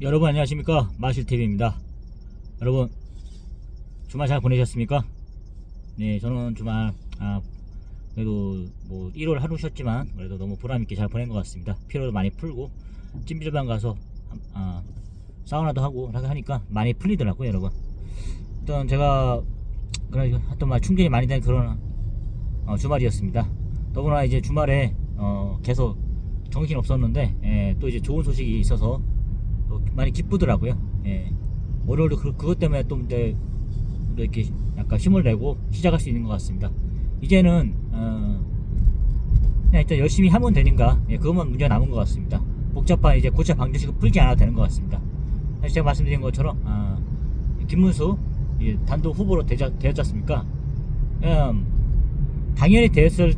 여러분 안녕하십니까, 마실TV입니다. 여러분 주말 잘 보내셨습니까? 네, 저는 주말 그래도 뭐 1월 하루 쉬었지만 그래도 너무 보람있게 잘 보낸 것 같습니다. 피로도 많이 풀고 찜질방 가서 사우나도 하고 하니까 많이 풀리더라고요. 여러분, 일단 제가 그래 하여튼 충전이 많이 된 그런 주말이었습니다. 더구나 이제 주말에 계속 정신 없었는데 또 이제 좋은 소식이 있어서 또 많이 기쁘더라고요. 월요일도 그것 때문에 또 이제 이렇게 약간 힘을 내고 시작할 수 있는 것 같습니다. 이제는 그냥 일단 열심히 하면 되는가, 그것만 문제가 남은 것 같습니다. 복잡한 이제 고차 방정식을 풀지 않아도 되는 것 같습니다. 사실 제가 말씀드린 것처럼 김문수 단독 후보로 되었지 않습니까? 당연히 되었어야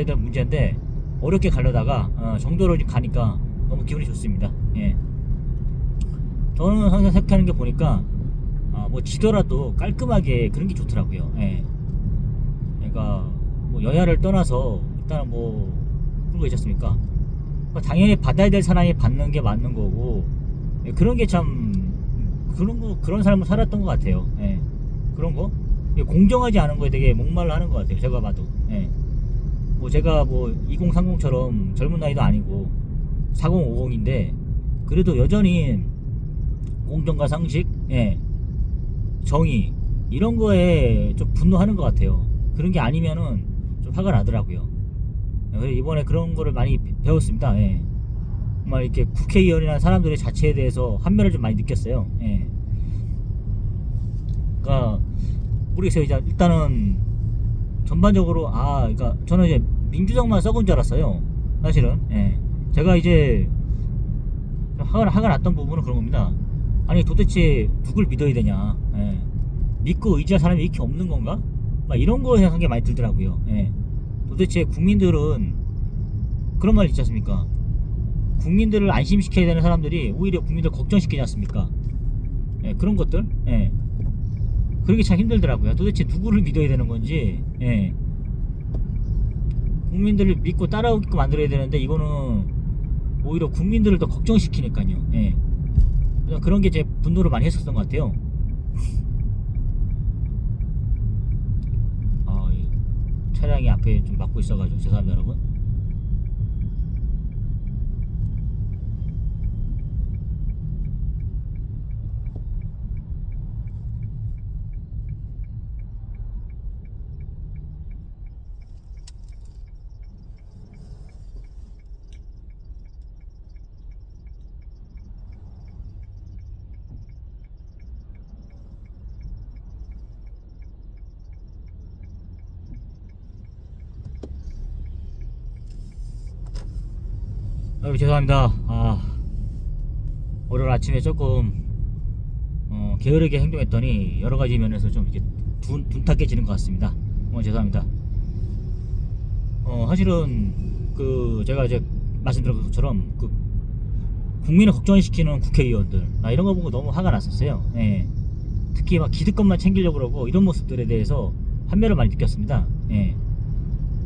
될 문제인데 어렵게 가려다가 정도로 가니까 너무 기분이 좋습니다. 저는 항상 생각하는 게 보니까 뭐 지더라도 깔끔하게 그런 게 좋더라고요. 그러니까 뭐 여야를 떠나서 일단은 뭐 그런 거 있지 않습니까? 당연히 받아야 될 사람이 받는 게 맞는 거고, 그런 게 참 그런 삶을 살았던 것 같아요. 그런 거 공정하지 않은 거에 되게 목말라 하는 것 같아요. 제가 봐도. 뭐 제가 뭐 2030처럼 젊은 나이도 아니고 4050인데 그래도 여전히 공정과 상식, 정의 이런 거에 좀 분노하는 것 같아요. 그런 게 아니면은 좀 화가 나더라고요. 그래서 이번에 그런 거를 많이 배웠습니다. 정말 이렇게 국회의원이라는 사람들의 자체에 대해서 한면을 좀 많이 느꼈어요. 그러니까 모르겠어요. 이제 일단은 전반적으로 그러니까 저는 이제 민주당만 썩은 줄 알았어요. 사실은. 제가 이제 화가 났던 부분은 그런 겁니다. 아니 도대체 누굴 믿어야 되냐, 믿고 의지할 사람이 이렇게 없는 건가? 막 이런 거 생각한 게 많이 들더라고요. 도대체 국민들은 그런 말 있지 않습니까? 국민들을 안심시켜야 되는 사람들이 오히려 국민들 걱정시키지 않습니까? 그런 것들, 그러기 참 힘들더라고요. 도대체 누구를 믿어야 되는 건지, 국민들을 믿고 따라오게끔 만들어야 되는데 이거는 오히려 국민들을 더 걱정시키니까요. 그런 게 제 분노를 많이 했었던 것 같아요. 차량이 앞에 좀 막고 있어가지고 죄송합니다, 여러분. 여러분 죄송합니다. 월요일 아침에 조금 게으르게 행동했더니 여러가지 면에서 좀 이렇게 둔탁해지는 것 같습니다. 죄송합니다. 사실은 제가 이제 말씀드린 것처럼 국민을 걱정시키는 국회의원들, 이런 거 보고 너무 화가 났었어요. 특히 막 기득권만 챙기려고 그러고 이런 모습들에 대해서 한매를 많이 느꼈습니다.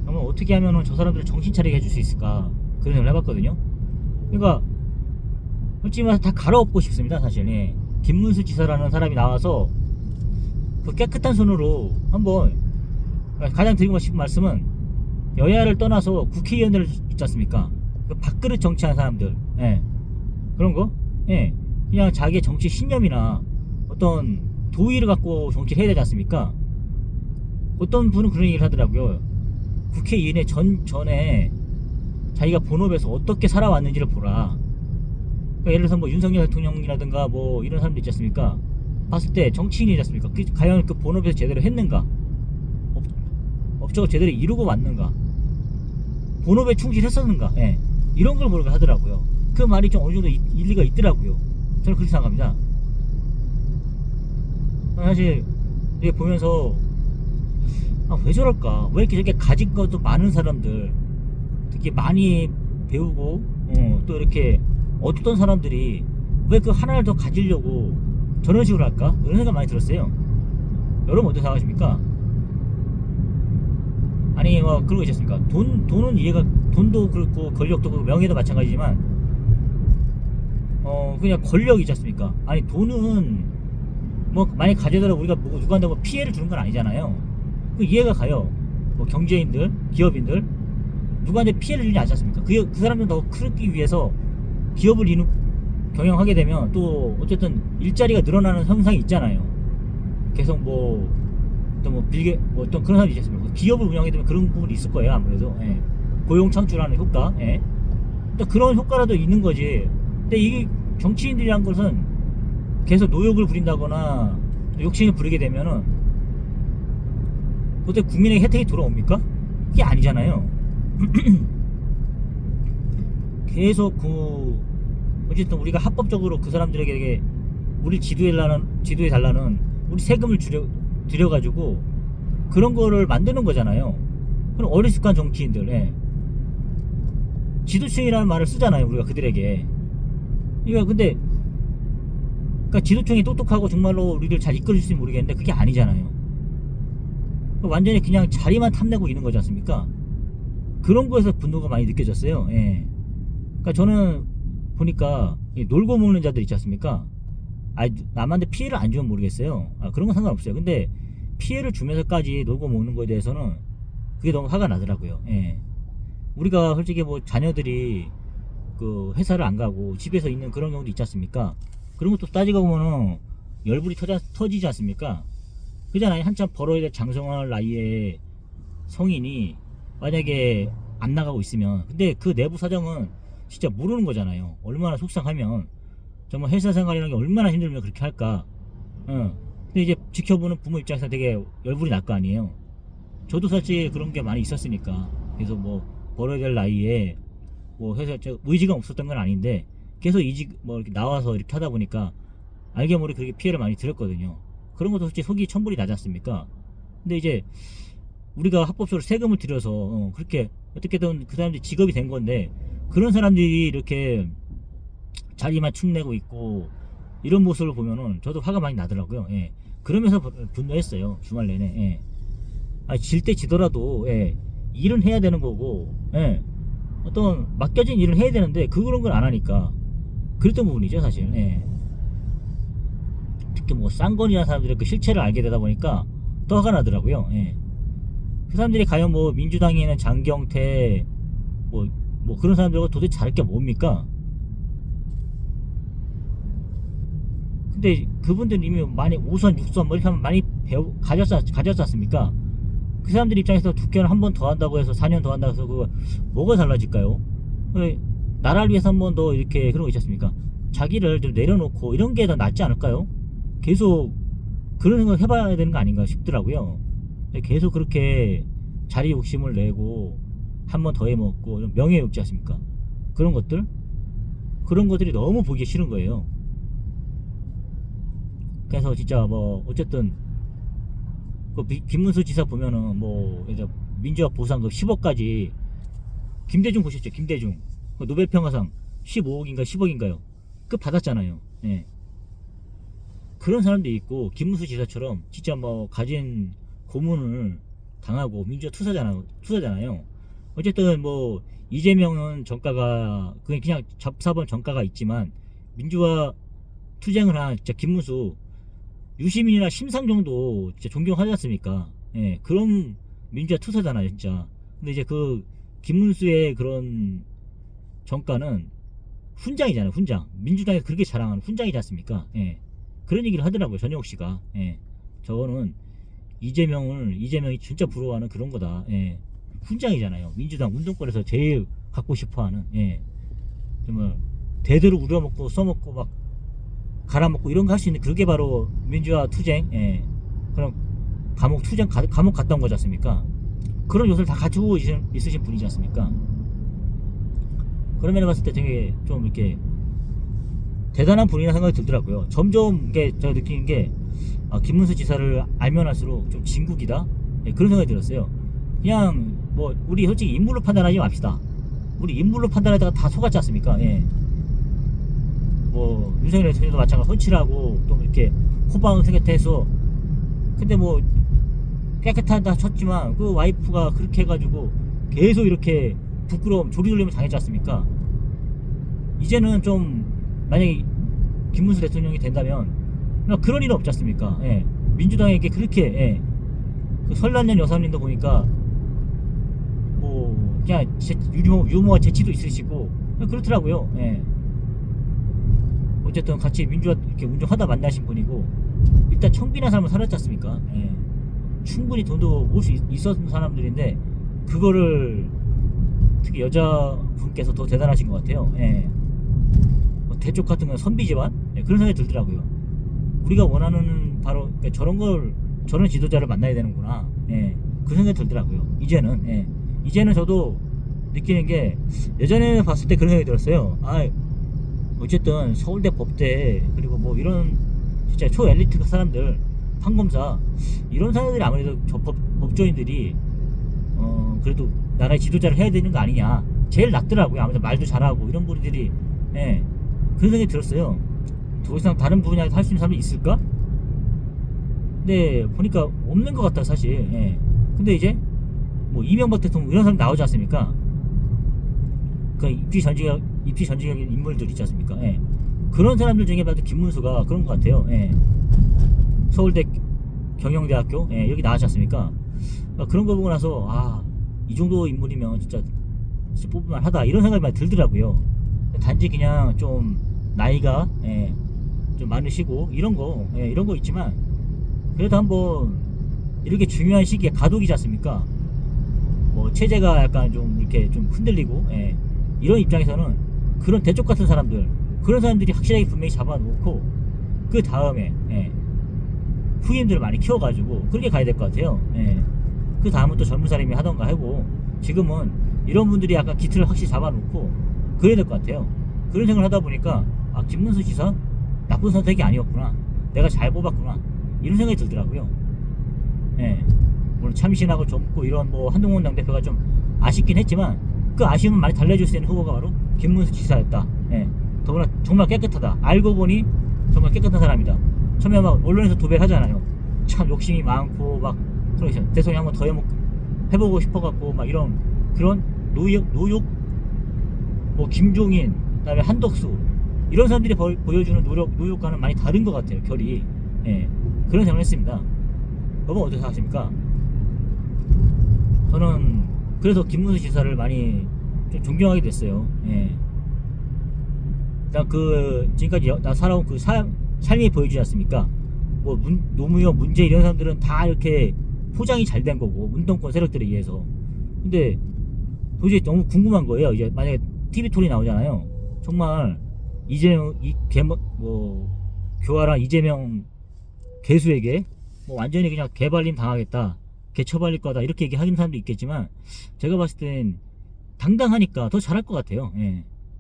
그러면 어떻게 하면은 저 사람들을 정신 차리게 해줄 수 있을까, 그런 생각을 해봤거든요. 그러니까 솔직히 말해서 다 갈아엎고 싶습니다, 사실. 김문수 지사라는 사람이 나와서 그 깨끗한 손으로 한번, 가장 드리고 싶은 말씀은 여야를 떠나서 국회의원들 있지 않습니까? 그 밥그릇 정치하는 사람들, 그런 거, 그냥 자기의 정치 신념이나 어떤 도의를 갖고 정치를 해야 되지 않습니까? 어떤 분은 그런 얘기를 하더라고요. 국회의원의 전에 자기가 본업에서 어떻게 살아왔는지를 보라. 그러니까 예를 들어서 뭐 윤석열 대통령이라든가 뭐 이런 사람들 있지 않습니까? 봤을 때 정치인이지 않습니까? 과연 그 본업에서 제대로 했는가? 업적을 제대로 이루고 왔는가? 본업에 충실했었는가? 이런 걸 보라고 하더라고요. 그 말이 좀 어느 정도 일리가 있더라고요. 저는 그렇게 생각합니다. 사실 이게 보면서 왜 저럴까? 왜 이렇게 저렇게 가진 것도 많은 사람들, 특히 많이 배우고 또 이렇게 어떤 사람들이 왜 그 하나를 더 가지려고 저런 식으로 할까? 이런 생각 많이 들었어요. 여러분 어떻게 생각하십니까? 아니 뭐 그런 거 있지 않습니까? 돈은 이해가, 돈도 그렇고 권력도 그렇고 명예도 마찬가지지만 그냥 권력이지 않습니까? 아니 돈은 뭐 많이 가져더라도 우리가 뭐 누구한테 뭐 피해를 주는 건 아니잖아요. 그 이해가 가요. 뭐 경제인들, 기업인들 누구한테 피해를 주지 않지 않습니까? 그 사람들 더 크기 위해서 기업을 경영하게 되면 또 어쨌든 일자리가 늘어나는 현상이 있잖아요. 계속 뭐 어떤 뭐 빌게 뭐 어떤 그런 사람이 있지 않습니까? 기업을 운영하게 되면 그런 부분이 있을 거예요. 아무래도 예. 고용 창출하는 효과, 예. 또 그런 효과라도 있는 거지. 근데 이게 정치인들이란 것은 계속 노역을 부린다거나 욕심을 부리게 되면은 도대체 국민에게 혜택이 돌아옵니까? 그게 아니잖아요. 계속 어쨌든 우리가 합법적으로 그 사람들에게 우리 지도해 달라는 우리 세금을 들여가지고 그런 거를 만드는 거잖아요. 그럼 어리숙한 정치인들, 예. 지도층이라는 말을 쓰잖아요, 우리가 그들에게. 근데 그러니까 지도층이 똑똑하고 정말로 우리를 잘 이끌어줄지 모르겠는데 그게 아니잖아요. 완전히 그냥 자리만 탐내고 있는 거지 않습니까? 그런 거에서 분노가 많이 느껴졌어요. 예. 그러니까 저는 보니까 놀고 먹는 자들 있지 않습니까? 남한테 피해를 안 주면 모르겠어요. 그런 건 상관없어요. 근데 피해를 주면서까지 놀고 먹는 거에 대해서는 그게 너무 화가 나더라고요. 예. 우리가 솔직히 뭐 자녀들이 그 회사를 안 가고 집에서 있는 그런 경우도 있지 않습니까? 그런 것도 따지고 보면은 열불이 터지지 않습니까? 그잖아요. 한참 벌어야 될 장성할 나이에 성인이 만약에 안 나가고 있으면, 근데 그 내부 사정은 진짜 모르는 거잖아요. 얼마나 속상하면, 정말 회사 생활이라는 게 얼마나 힘들면 그렇게 할까. 근데 이제 지켜보는 부모 입장에서 되게 열불이 날 거 아니에요. 저도 사실 그런 게 많이 있었으니까. 그래서 뭐 벌어야 될 나이에 뭐 회사 의지가 없었던 건 아닌데 계속 뭐 이렇게 나와서 이렇게 하다 보니까 알게 모르게 그렇게 피해를 많이 들었거든요. 그런 것도 솔직히 속이 천불이 나지 않습니까? 근데 이제 우리가 합법적으로 세금을 들여서 그렇게 어떻게든 그 사람들이 직업이 된 건데 그런 사람들이 이렇게 자리만 축내고 있고 이런 모습을 보면은 저도 화가 많이 나더라고요. 예. 그러면서 분노했어요. 주말 내내. 예. 질 때 지더라도 예. 일은 해야 되는 거고 예. 어떤 맡겨진 일을 해야 되는데 그런 걸 안 하니까 그랬던 부분이죠 사실. 예. 특히 뭐 쌍권이라는 사람들의 그 실체를 알게 되다 보니까 더 화가 나더라고요. 예. 그 사람들이 과연 뭐 민주당에 있는 장경태 뭐 그런 사람들하고 도대체 다를 게 뭡니까? 근데 그분들은 이미 많이 5선, 6선 뭐 이렇게 하면 많이 가졌지 않습니까? 그 사람들 입장에서 국회의원 한 번 더 한다고 해서 4년 더 한다고 해서 그거 뭐가 달라질까요? 나라를 위해서 한 번 더 이렇게 그런 거 있지 않습니까? 자기를 좀 내려놓고 이런 게 더 낫지 않을까요? 계속 그런 거 해봐야 되는 거 아닌가 싶더라고요. 계속 그렇게 자리 욕심을 내고 한 번 더 해먹고 명예 욕지 않습니까? 그런 것들이 너무 보기 싫은 거예요. 그래서 진짜 뭐 어쨌든 그 김문수 지사 보면은 뭐 민주화 보상금 10억까지 김대중 보셨죠? 김대중 그 노벨평화상 15억인가 10억인가요? 그 받았잖아요. 예. 그런 사람도 있고 김문수 지사처럼 진짜 뭐 가진 고문을 당하고 민주화 투사잖아요. 어쨌든 뭐 이재명은 전가가 그냥 잡사본 전가가 있지만 민주화 투쟁을 한 진짜 김문수 유시민이나 심상 정도 진짜 존경하지 않습니까? 예, 그런 민주화 투사잖아요, 진짜. 근데 이제 그 김문수의 그런 정가는 훈장이잖아요, 훈장. 민주당에서 그렇게 자랑하는 훈장이지 않습니까? 예. 그런 얘기를 하더라고요, 전영욱 씨가. 예. 저거는 이재명이 진짜 부러워하는 그런 거다. 예. 훈장이잖아요. 민주당 운동권에서 제일 갖고 싶어 하는, 예. 정말, 대대로 우려먹고 써먹고 막 갈아먹고 이런 거 할 수 있는 그게 바로 민주화 투쟁, 예. 그럼 감옥 갔다 온 거지 않습니까? 그런 요소를 다 가지고 있으신 분이지 않습니까? 그런 면에 봤을 때 되게 좀 이렇게 대단한 분이라는 생각이 들더라고요. 점점 제가 느끼는 게 김문수 지사를 알면 할수록 좀 진국이다, 예, 그런 생각이 들었어요. 그냥 뭐 우리 솔직히 인물로 판단하지 맙시다. 우리 인물로 판단하다가 다 속았지 않습니까? 예. 뭐 윤석열 대통령도 마찬가지로 헌칠하고 또 이렇게 호방을 생겼해서 근데 뭐 깨끗하다 쳤지만 그 와이프가 그렇게 해가지고 계속 이렇게 부끄러움 조리돌림을 당했지 않습니까? 이제는 좀 만약에 김문수 대통령이 된다면 그런 일은 없지 않습니까? 예. 민주당에게 그렇게 그 설날년 여사님도 보니까 뭐 그냥 유머와 재치도 있으시고 그렇더라고요. 예. 어쨌든 같이 민주화 이렇게 운전하다 만나신 분이고 일단 청빈한 삶을 살았지 않습니까? 예. 충분히 돈도 모을 수 있었던 사람들인데 그거를 특히 여자분께서 더 대단하신 것 같아요. 예. 뭐 대쪽 같은 건 선비 집안? 예, 그런 생각이 들더라고요. 우리가 원하는 바로 그러니까 저런 지도자를 만나야 되는구나. 예. 그 생각이 들더라고요. 이제는 저도 느끼는 게 예전에 봤을 때 그런 생각이 들었어요. 어쨌든 서울대 법대 그리고 뭐 이런 진짜 초엘리트 사람들 판검사 이런 사람들이 아무래도 법조인들이 그래도 나라의 지도자를 해야 되는 거 아니냐 제일 낫더라고요. 아무래도 말도 잘하고 이런 분들이 그런 생각이 들었어요. 더 이상 다른 분야에서 할 수 있는 사람이 있을까? 근데 보니까 없는 것 같다 사실. 근데 이제 뭐 이명박 대통령 이런 사람 나오지 않습니까? 그 입시 전직적인 인물들 있지 않습니까? 그런 사람들 중에 봐도 김문수가 그런 것 같아요. 서울대 경영대학교 여기 나왔지 않습니까? 그런 거 보고 나서 이 정도 인물이면 진짜 뽑을만 하다 이런 생각이 많이 들더라고요. 단지 그냥 좀 나이가 좀 많으시고 이런 거 있지만 그래도 한번 이렇게 중요한 시기에 가독이지 않습니까? 뭐 체제가 약간 좀 이렇게 좀 흔들리고 이런 입장에서는 그런 대쪽 같은 사람들 그런 사람들이 확실하게 분명히 잡아놓고 그 다음에 후임들을 많이 키워가지고 그렇게 가야 될 것 같아요. 그 다음은 또 젊은 사람이 하던가 하고 지금은 이런 분들이 약간 기틀을 확실히 잡아놓고 그래야 될 것 같아요. 그런 생각을 하다 보니까 김문수 지사 나쁜 선택이 아니었구나, 내가 잘 뽑았구나 이런 생각이 들더라고요. 물론 참신하고 젊고 이런 뭐 한동훈 당대표가 좀 아쉽긴 했지만 그 아쉬움은 많이 달래줄 수 있는 후보가 바로 김문수 지사였다. 더구나 정말 깨끗하다. 알고 보니 정말 깨끗한 사람이다. 처음에 막 언론에서 도배를 하잖아요. 참 욕심이 많고 막 대통령 한번 더 해보고 싶어갖고 막 이런 그런 노욕 뭐 김종인 그다음에 한덕수 이런 사람들이 보여주는 노력과는 많이 다른 것 같아요. 결이 그런 생각을 했습니다. 여러분 어떻게 생각하십니까? 저는 그래서 김문수 지사를 많이 좀 존경하게 됐어요. 일단 지금까지 나 살아온 그 삶이 보여주지 않습니까? 뭐 노무현, 문재 이런 사람들은 다 이렇게 포장이 잘 된 거고 문동권 세력들에 의해서. 근데 도저히 너무 궁금한 거예요. 이제 만약에 TV 톨이 나오잖아요. 정말 이재명 교활한 이재명 개수에게 뭐 완전히 그냥 개발림 당하겠다, 개처발릴 거다 이렇게 얘기하는 사람도 있겠지만 제가 봤을 땐 당당하니까 더 잘할 것 같아요.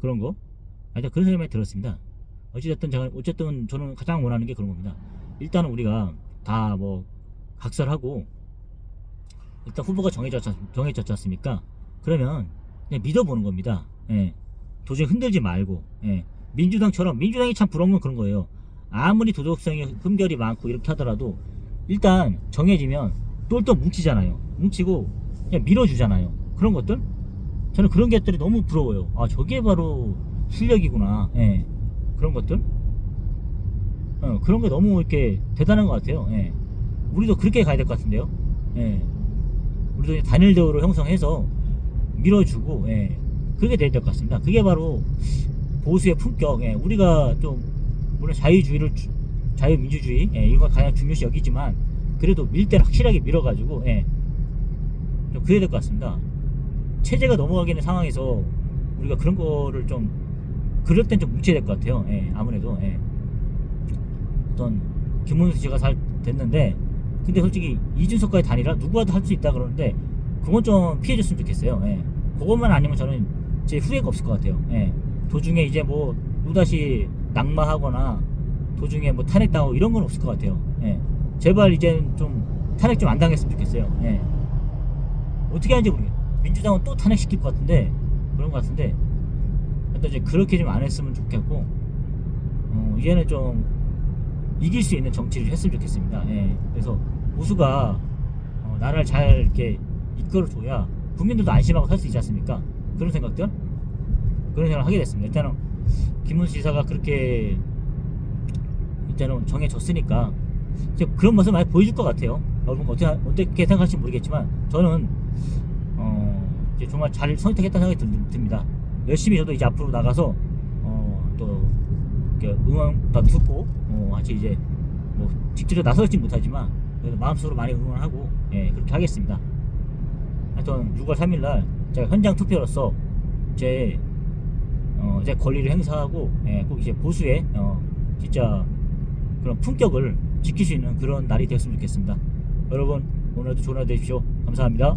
그런 거. 그런 생각이 들었습니다. 어쨌든 저는 가장 원하는 게 그런 겁니다. 일단은 우리가 다 뭐 각설하고 일단 후보가 정해졌지 않습니까? 그러면 그냥 믿어보는 겁니다. 도저히 흔들지 말고. 민주당이 참 부러운 건 그런 거예요. 아무리 도덕성이 흠결이 많고 이렇게 하더라도 일단 정해지면 똘똘 뭉치잖아요. 뭉치고 그냥 밀어주잖아요. 그런 것들? 저는 그런 것들이 너무 부러워요. 저게 바로 실력이구나. 그런 것들? 그런 게 너무 이렇게 대단한 것 같아요. 우리도 그렇게 가야 될 것 같은데요. 우리도 단일 대우로 형성해서 밀어주고, 그렇게 돼야 될 것 같습니다. 그게 바로 보수의 품격. 우리가 좀 물론 자유민주주의 이거 가장 중요시 여기지만 그래도 밀 때는 확실하게 밀어가지고 좀 그래야 될 것 같습니다. 체제가 넘어가기는 상황에서 우리가 그런 거를 좀 그럴 땐 좀 뭉쳐야 될 것 같아요. 아무래도 어떤 김문수 씨가 잘 됐는데 근데 솔직히 이준석과의 단일화 누구와도 할 수 있다 그러는데 그건 좀 피해줬으면 좋겠어요. 그것만 아니면 저는 제 후회가 없을 것 같아요. 도중에 이제 뭐 또다시 낙마하거나 도중에 뭐 탄핵당하고 이런 건 없을 것 같아요. 제발 이제 좀 탄핵 좀 안 당했으면 좋겠어요. 어떻게 하는지 모르겠어요. 민주당은 또 탄핵시킬 것 같은데 그런 것 같은데 일단 이제 그렇게 좀 안 했으면 좋겠고 이제는 좀 이길 수 있는 정치를 했으면 좋겠습니다. 그래서 보수가 나라를 잘 이렇게 이끌어줘야 국민들도 안심하고 살 수 있지 않습니까? 그런 생각들. 그런 생각을 하게 됐습니다. 일단은 김문수 지사가 그렇게 일단은 정해졌으니까 이제 그런 모습을 많이 보여줄 것 같아요. 여러분 어떻게 생각할지 모르겠지만 저는 이제 정말 잘 선택했다는 생각이 듭니다. 열심히 저도 이제 앞으로 나가서 또 이렇게 응원 다 듣고 같이 이제 뭐 직접적으로 나설진 못하지만 그래도 마음속으로 많이 응원하고 예, 그렇게 하겠습니다. 하여튼 6월 3일날 제가 현장 투표로서 제 권리를 행사하고 예, 꼭 이제 보수의 진짜 그런 품격을 지킬 수 있는 그런 날이 되었으면 좋겠습니다. 여러분 오늘도 좋은 하루 되십시오. 감사합니다.